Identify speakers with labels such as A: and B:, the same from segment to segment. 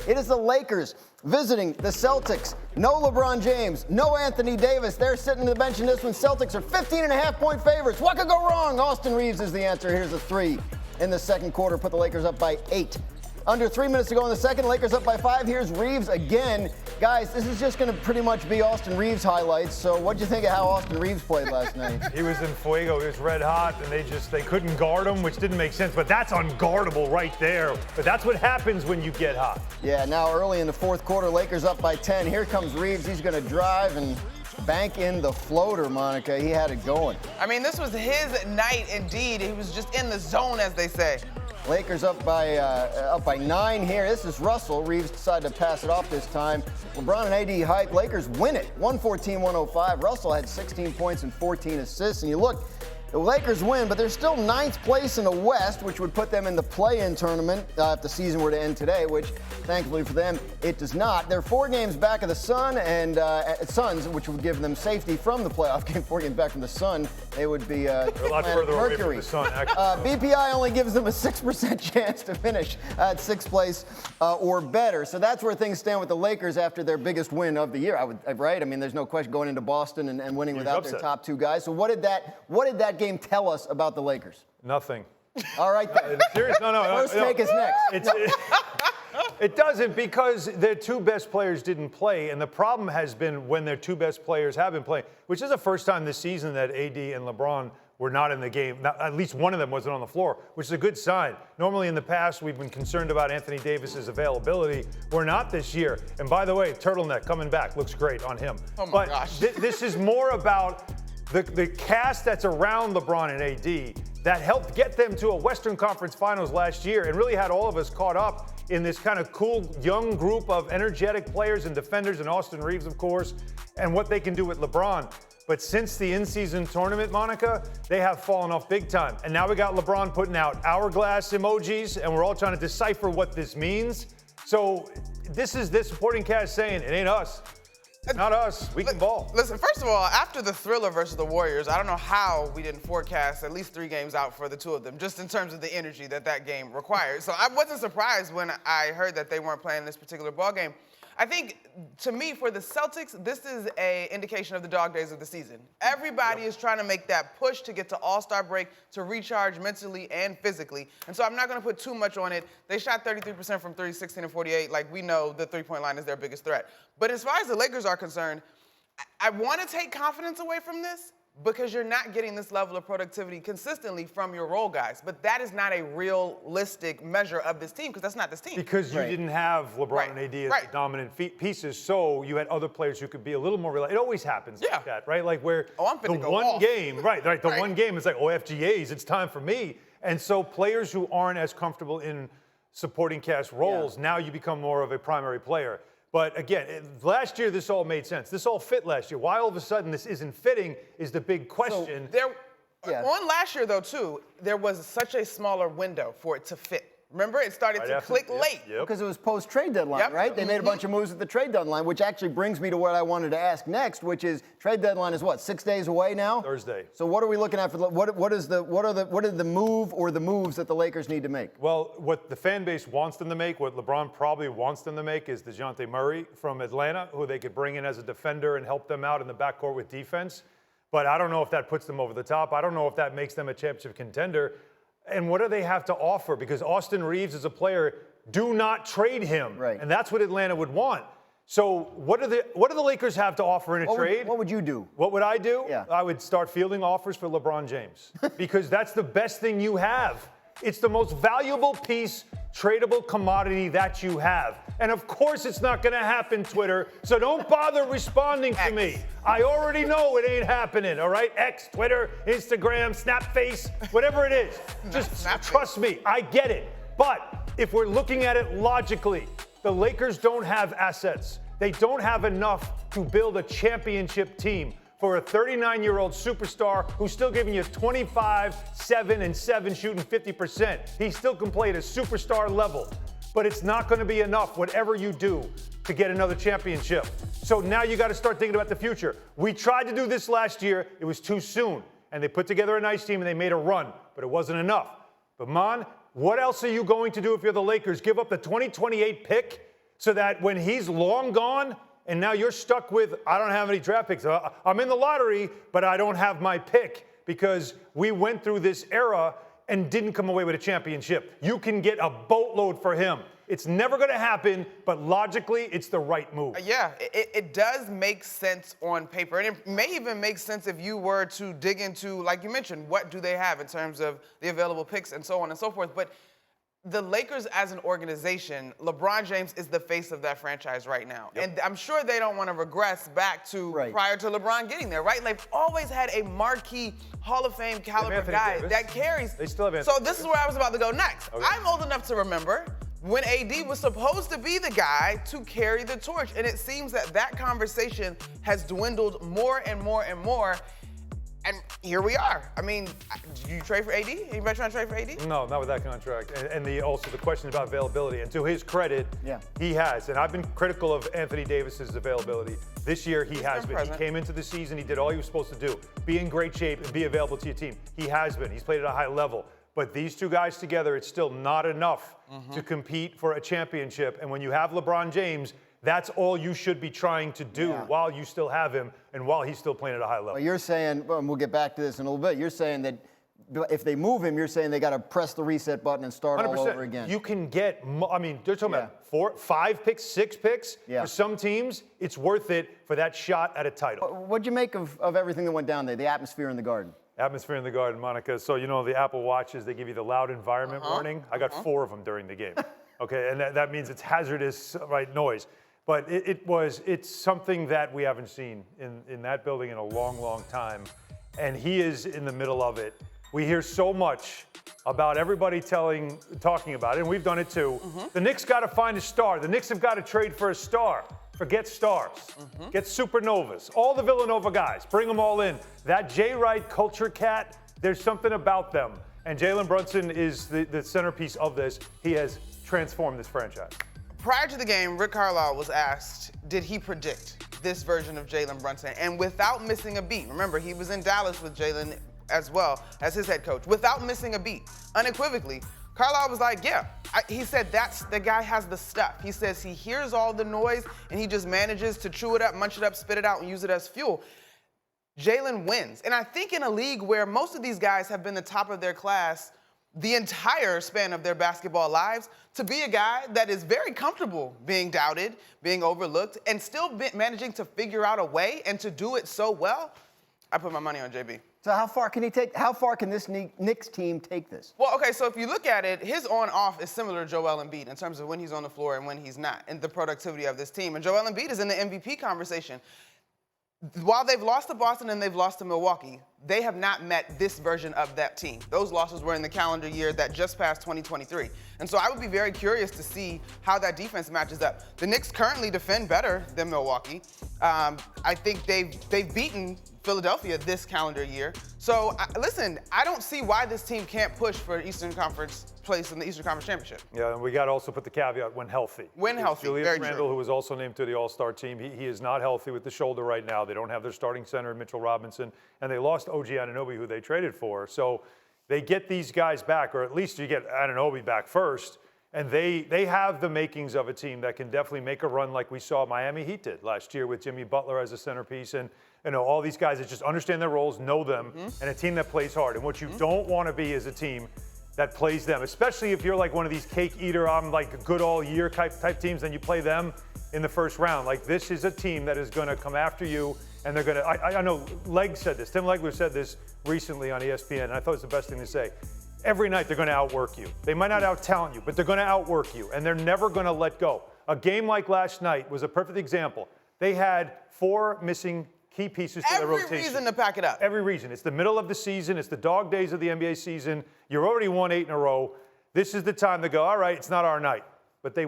A: It is the Lakers visiting the Celtics. No LeBron James, no Anthony Davis. They're sitting on the bench in this one. Celtics are 15.5-point favorites. What could go wrong? Austin Reaves is the answer. Here's a three in the second quarter. Put the Lakers up by 8. Under 3 minutes to go in the second. Lakers up by 5. Here's Reaves again. Guys, this is just going to pretty much be Austin Reaves highlights. So what'd you think of how Austin Reaves played last night?
B: He was in fuego. He was red hot, and they couldn't guard him, which didn't make sense. But that's unguardable right there. But that's what happens when you get hot.
A: Yeah, now early in the fourth quarter, Lakers up by 10. Here comes Reaves. He's going to drive and bank in the floater, Monica. He had it going.
C: I mean, this was his night indeed. He was just in the zone, as they say.
A: Lakers up by 9 here. This is Russell. Reaves decided to pass it off this time. LeBron and AD hype. Lakers win it, 114-105. Russell had 16 points and 14 assists. And you look, the Lakers win, but they're still 9th place in the West, which would put them in the play-in tournament if the season were to end today, which, thankfully for them, it does not. They're 4 games back of the Suns, which would give them safety from the playoff game. 4 games back from the Sun, they would be
B: a lot further
A: Mercury.
B: away from the Sun, actually.
A: BPI only gives them a 6% chance to finish at 6th place or better. So that's where things stand with the Lakers after their biggest win of the year, right? I mean, there's no question going into Boston and winning without their top 2 guys. So what did that game tell us about the Lakers?
B: Nothing.
A: All right. First take is next.
B: It doesn't, because their 2 best players didn't play, and the problem has been when their 2 best players have been playing, which is the first time this season that AD and LeBron were not in the game. At least one of them wasn't on the floor, which is a good sign. Normally in the past, we've been concerned about Anthony Davis's availability. We're not this year. And by the way, turtleneck coming back looks great on him.
C: Oh my gosh.
B: This is more about the cast that's around LeBron and AD that helped get them to a Western Conference Finals last year and really had all of us caught up in this kind of cool young group of energetic players and defenders, and Austin Reaves, of course, and what they can do with LeBron. But since the in-season tournament, Monica, they have fallen off big time. And now we got LeBron putting out hourglass emojis, and we're all trying to decipher what this means. So this is this supporting cast saying, it ain't us. Not us. We can ball.
C: Listen, first of all, after the thriller versus the Warriors, I don't know how we didn't forecast at least 3 games out for the 2 of them, just in terms of the energy that game required. So I wasn't surprised when I heard that they weren't playing this particular ball game. I think, to me, for the Celtics, this is an indication of the dog days of the season. Everybody is trying to make that push to get to All-Star break, to recharge mentally and physically. And so I'm not going to put too much on it. They shot 33% from 3, 16 and 48. Like, we know the three-point line is their biggest threat. But as far as the Lakers are concerned, I want to take confidence away from this, because you're not getting this level of productivity consistently from your role guys. But that is not a realistic measure of this team, because that's not this team.
B: Because you didn't have LeBron and AD as the dominant pieces, so you had other players who could be a little more reliable. It always happens like that, right? Like where the one game, the one game is like, oh, FGAs, it's time for me. And so players who aren't as comfortable in supporting cast roles, now you become more of a primary player. But again, last year this all made sense. This all fit last year. Why all of a sudden this isn't fitting is the big question.
C: So on last year, though, too, there was such a smaller window for it to fit. Remember, it started to click late.
A: Because it was post-trade deadline, right? They made a bunch of moves at the trade deadline, which actually brings me to what I wanted to ask next, which is trade deadline is what, 6 days away now?
B: Thursday.
A: So what are we looking at for what are the move or the moves that the Lakers need to make?
B: Well, what the fan base wants them to make, what LeBron probably wants them to make, is DeJounte Murray from Atlanta, who they could bring in as a defender and help them out in the backcourt with defense. But I don't know if that puts them over the top. I don't know if that makes them a championship contender. And what do they have to offer? Because Austin Reaves is a player, do not trade him.
A: Right.
B: And that's what Atlanta would want. So what do the Lakers have to offer in a trade?
A: What would you do?
B: What would I do?
A: Yeah.
B: I would start fielding offers for LeBron James. Because that's the best thing you have. It's the most valuable piece, tradable commodity that you have. And of course it's not going to happen, Twitter, so don't bother responding to me. I already know it ain't happening, all right? X, Twitter, Instagram, Snapface, whatever it is. Just trust me, I get it. But if we're looking at it logically, the Lakers don't have assets. They don't have enough to build a championship team for a 39-year-old superstar who's still giving you 25, 7, and 7, shooting 50%. He still can play at a superstar level. But it's not going to be enough, whatever you do, to get another championship. So now you got to start thinking about the future. We tried to do this last year. It was too soon. And they put together a nice team and they made a run. But it wasn't enough. But, Mon, what else are you going to do if you're the Lakers? Give up the 2028 pick so that when he's long gone and now you're stuck with, I don't have any draft picks. I'm in the lottery, but I don't have my pick because we went through this era and didn't come away with a championship. You can get a boatload for him. It's never going to happen, but logically, it's the right move.
C: Yeah, it does make sense on paper. And it may even make sense if you were to dig into, like you mentioned, what do they have in terms of the available picks and so on and so forth. But the Lakers as an organization, LeBron James is the face of that franchise right now. Yep. And I'm sure they don't want to regress back to prior to LeBron getting there, right? They've always had a marquee Hall of Fame caliber guy that carries.
B: They still have
C: Anthony. So this is where I was about to go next. Okay. I'm old enough to remember when AD was supposed to be the guy to carry the torch. And it seems that conversation has dwindled more and more and more. And here we are. I mean, do you trade for AD? Anybody trying to trade for AD?
B: No, not with that contract. And also the question about availability. And to his credit, he has. And I've been critical of Anthony Davis's availability. This year, he has been. He came into the season, he did all he was supposed to do. Be in great shape and be available to your team. He has been. He's played at a high level. But these two guys together, it's still not enough to compete for a championship. And when you have LeBron James, that's all you should be trying to do while you still have him and while he's still playing at a high level.
A: Well, you're saying, and we'll get back to this in a little bit, you're saying that if they move him, you're saying they got to press the reset button and start 100%. All over again.
B: You can get, I mean, they're talking about 4, 5 picks, 6 picks. For some teams, it's worth it for that shot at a title.
A: What'd you make of everything that went down there, the atmosphere in the Garden?
B: Atmosphere in the Garden, Monica. So, you know, the Apple Watches, they give you the loud environment warning. I got 4 of them during the game. Okay, and that means it's hazardous, noise. But it's something that we haven't seen in that building in a long, long time. And he is in the middle of it. We hear so much about everybody talking about it, and we've done it too. The Knicks got to find a star. The Knicks have got to trade for a star. Forget stars. Get supernovas. All the Villanova guys. Bring them all in. That Jay Wright culture cat, there's something about them. And Jalen Brunson is the centerpiece of this. He has transformed this franchise.
C: Prior to the game, Rick Carlisle was asked, did he predict this version of Jalen Brunson? And without missing a beat, remember, he was in Dallas with Jalen as well as his head coach. Without missing a beat, unequivocally, Carlisle was like, he said the guy has the stuff. He says he hears all the noise and he just manages to chew it up, munch it up, spit it out, and use it as fuel. Jalen wins. And I think in a league where most of these guys have been the top of their class the entire span of their basketball lives, to be a guy that is very comfortable being doubted, being overlooked, and still managing to figure out a way and to do it so well, I put my money on JB.
A: So how far can this Knicks team take this?
C: Well, okay, so if you look at it, his on-off is similar to Joel Embiid in terms of when he's on the floor and when he's not, and the productivity of this team. And Joel Embiid is in the MVP conversation. While they've lost to Boston and they've lost to Milwaukee, they have not met this version of that team. Those losses were in the calendar year that just passed 2023. And so I would be very curious to see how that defense matches up. The Knicks currently defend better than Milwaukee. I think they've beaten Philadelphia this calendar year. So listen, I don't see why this team can't push for Eastern Conference place in the Eastern Conference Championship.
B: Yeah, and we got to also put the caveat when healthy.
C: When healthy,
B: Julius
C: very
B: Randle,
C: true.
B: who was also named to the All-Star team, he is not healthy with the shoulder right now. They don't have their starting center, Mitchell Robinson, and they lost OG Anunoby, who they traded for. So they get these guys back, or at least you get Anunoby back first, and they have the makings of a team that can definitely make a run like we saw Miami Heat did last year with Jimmy Butler as a centerpiece, and all these guys that just understand their roles, know them, and a team that plays hard. And what you don't want to be is a team that plays them, especially if you're like one of these cake eater, I'm like good all year type teams, then you play them in the first round. Like, this is a team that is going to come after you, and they're going to, I know Legg said this, Tim Legler said this recently on ESPN, and I thought it was the best thing to say. Every night they're going to outwork you. They might not out-talent you, but they're going to outwork you, and they're never going to let go. A game like last night was a perfect example. They had 4 missing key pieces to their rotation.
C: Every reason to pack it up.
B: Every reason. It's the middle of the season. It's the dog days of the NBA season. You're already won 8 in a row. This is the time to go, all right, it's not our night. But they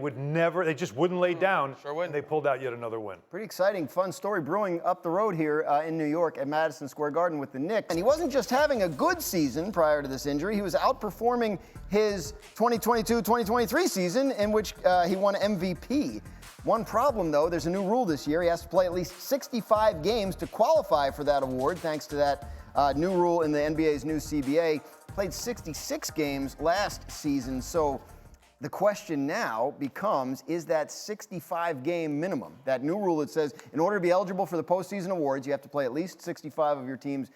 B: just wouldn't lay down.
C: Sure wouldn't.
B: And they pulled out yet another win.
A: Pretty exciting, fun story brewing up the road here in New York at Madison Square Garden with the Knicks. And he wasn't just having a good season prior to this injury. He was outperforming his 2022-2023 season in which he won MVP. One problem, though, there's a new rule this year. He has to play at least 65 games to qualify for that award, thanks to that new rule in the NBA's new CBA. Played 66 games last season, so The question now becomes, is that 65-game minimum, that new rule that says in order to be eligible for the postseason awards, you have to play at least 65 of your team's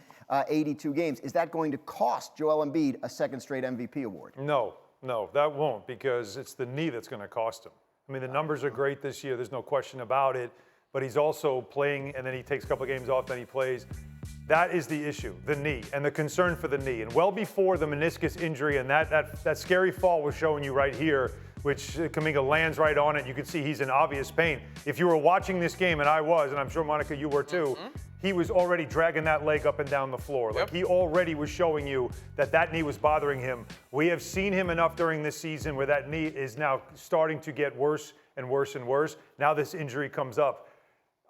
A: 82 games. Is that going to cost Joel Embiid a second straight MVP award?
B: No, that won't, because it's the knee that's going to cost him. I mean, the numbers are great this year. There's no question about it. But he's also playing, and then he takes a couple of games off, then he plays. That is the issue, the knee, and the concern for the knee. And well before the meniscus injury and that scary fall we're showing you right here, which Kuminga lands right on it, you can see he's in obvious pain. If you were watching this game, and I was, and I'm sure, Monica, you were too, he was already dragging that leg up and down the floor. Like, he already was showing you that knee was bothering him. We have seen him enough during this season where that knee is now starting to get worse and worse and worse. Now this injury comes up.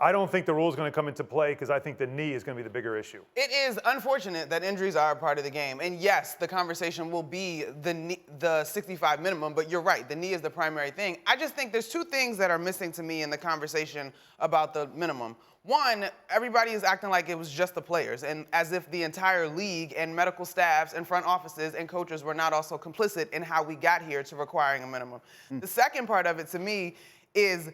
B: I don't think the rule is going to come into play because I think the knee is going to be the bigger issue.
C: It is unfortunate that injuries are a part of the game. And yes, the conversation will be the 65 minimum, but you're right, the knee is the primary thing. I just think there's two things that are missing to me in the conversation about the minimum. One, everybody is acting like it was just the players, and as if the entire league and medical staffs and front offices and coaches were not also complicit in how we got here to requiring a minimum. The second part of it to me is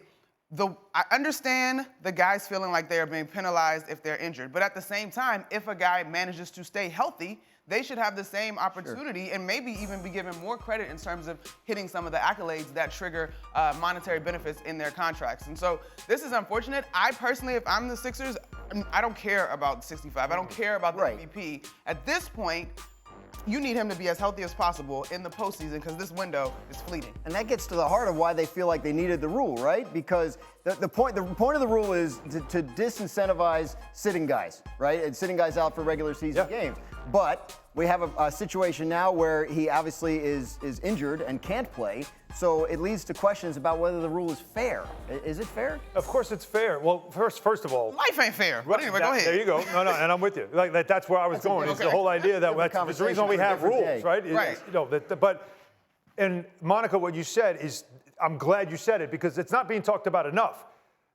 C: I understand the guys feeling like they are being penalized if they're injured, but at the same time, if a guy manages to stay healthy, they should have the same opportunity and maybe even be given more credit in terms of hitting some of the accolades that trigger monetary benefits in their contracts. And so this is unfortunate. I personally, if I'm the Sixers, I don't care about 65. I don't care about the MVP. At this point, you need him to be as healthy as possible in the postseason because this window is fleeting.
A: And that gets to the heart of why they feel like they needed the rule, right? Because the point of the rule is to disincentivize sitting guys, right? And sitting guys out for regular season games. But we have a situation now where he obviously is injured and can't play. So it leads to questions about whether the rule is fair. Is it fair?
B: Of course it's fair. Well, first of all,
C: life ain't fair. But anyway, go ahead.
B: There you go. No, and I'm with you. Like that's where I was going. It's the whole idea that that's the reason we have rules, right?
C: Right.
B: You know, and Monica, what you said is, I'm glad you said it because it's not being talked about enough.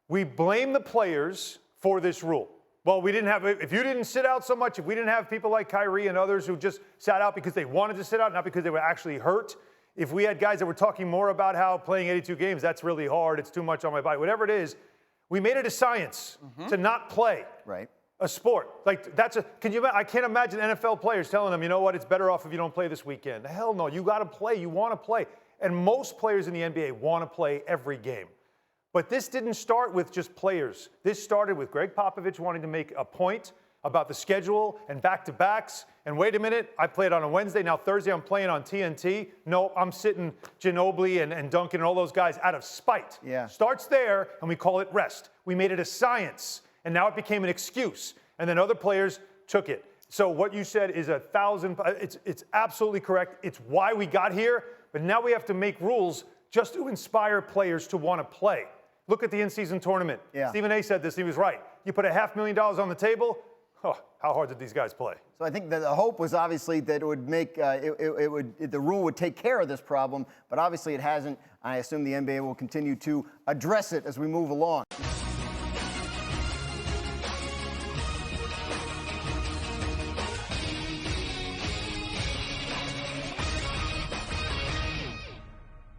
B: We blame the players for this rule. Well, if you didn't sit out so much, if we didn't have people like Kyrie and others who just sat out because they wanted to sit out, not because they were actually hurt, if we had guys that were talking more about how playing 82 games, that's really hard, it's too much on my body, whatever it is, we made it a science to not play a sport. Like, I can't imagine NFL players telling them, you know what, it's better off if you don't play this weekend. Hell no, you got to play, you want to play. And most players in the NBA want to play every game. But this didn't start with just players. This started with Greg Popovich wanting to make a point about the schedule and back-to-backs. And wait a minute, I played on a Wednesday. Now Thursday I'm playing on TNT. No, I'm sitting Ginobili and Duncan and all those guys out of spite. Starts there, and we call it rest. We made it a science, and now it became an excuse. And then other players took it. So what you said is it's absolutely correct. It's why we got here. But now we have to make rules just to inspire players to want to play. Look at the in-season tournament. Stephen A. said this, he was right. You put $500,000 on the table, how hard did these guys play?
A: So I think that the hope was obviously that it would make, the rule would take care of this problem, but obviously it hasn't. I assume the NBA will continue to address it as we move along.